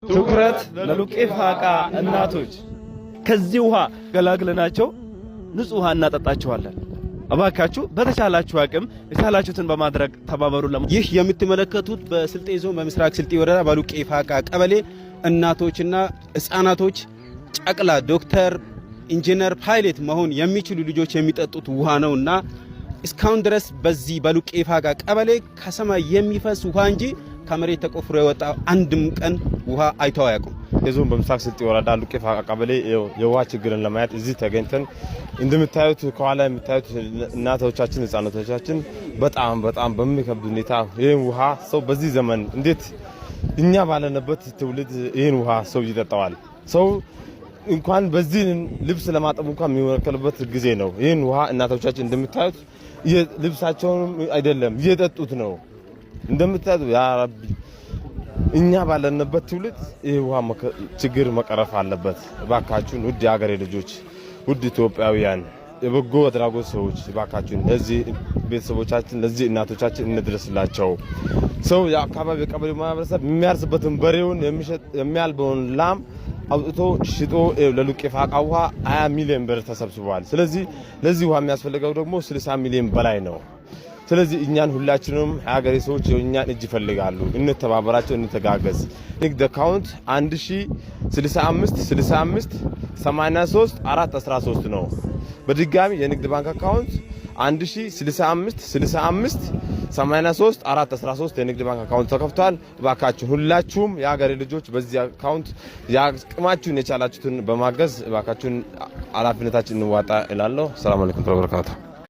ትኩረት ለሉቄ ፋቃ እናቶች ከዚህ ውሃ ገላግለናቸው ንጹህ ውሃ እናጠጣቸዋለን። አባካችሁ በተቻላችሁ አቅም የቻላችሁትን በማድረግ ተባበሩ። ይህ የምትመለከቱት በስልጤ ዞን በምስራቅ ስልጤ ወረዳ በሉቄ ፋቃ ቀበሌ እናቶችና ህፃናቶች ጨቅላ ዶክተር ኢንጂነር ፓይለት መሆን የሚችሉ ልጆች የሚጠጡት ውሃ ነውና እስካሁን ድረስ በዚህ በሉቄ ፋቃ ቀበሌ ከሰማይ የሚፈስ ውሃ እንጂ ከመሬት ተቆፍሮ የወጣ አንድም ቀን ውሃ አይተው አያውቁም። የዞን በምስራቅ ስልጤ ወረዳ ሉቄ ፋቃ ቀበሌ የውሃ ችግርን ለማየት እዚህ ተገኝተን እንደምታዩት ከኋላ የምታዩት እናቶቻችን ህፃናቶቻችን በጣም በሚከብድ ሁኔታ ይህን ውሃ ሰው በዚህ ዘመን እንዴት እኛ ባለንበት ትውልድ ይህን ውሃ ሰው ይጠጣዋል? ሰው እንኳን በዚህ ልብስ ለማጠብ እንኳን የሚወከልበት ጊዜ ነው። ይህን ውሃ እናቶቻችን እንደምታዩት ልብሳቸውንም አይደለም እየጠጡት ነው። እንደምታዩት ያ ረቢ እኛ ባለንበት ትውልድ ይህ ውሃ ችግር መቀረፍ አለበት። ባካችሁን ውድ የሀገሬ ልጆች፣ ውድ ኢትዮጵያውያን፣ የበጎ አድራጎት ሰዎች ባካችሁን ለዚህ ቤተሰቦቻችን ለዚህ እናቶቻችን እንድረስላቸው። ሰው የአካባቢ የቀበሌ ማህበረሰብ የሚያርስበትን በሬውን የሚያልበውን ላም አውጥቶ ሽጦ ለሉቄ ፋቃ ውሃ 20 ሚሊዮን ብር ተሰብስቧል። ስለዚህ ለዚህ ውሃ የሚያስፈልገው ደግሞ 60 ሚሊዮን በላይ ነው። ስለዚህ እኛን ሁላችንም ሀገሬ ሰዎች የኛን እጅ ይፈልጋሉ። እንተባበራቸው፣ እንተጋገዝ። ንግድ አካውንት 1065 65 83 413 ነው። በድጋሚ የንግድ ባንክ አካውንት 1065 65 83 413 የንግድ ባንክ አካውንት ተከፍቷል። እባካችሁ ሁላችሁም የሀገሬ ልጆች በዚህ አካውንት ያቅማችሁን የቻላችሁትን በማገዝ እባካችሁን ኃላፊነታችንን እንዋጣ እላለሁ። ሰላም አለይኩም ወበረካቱ።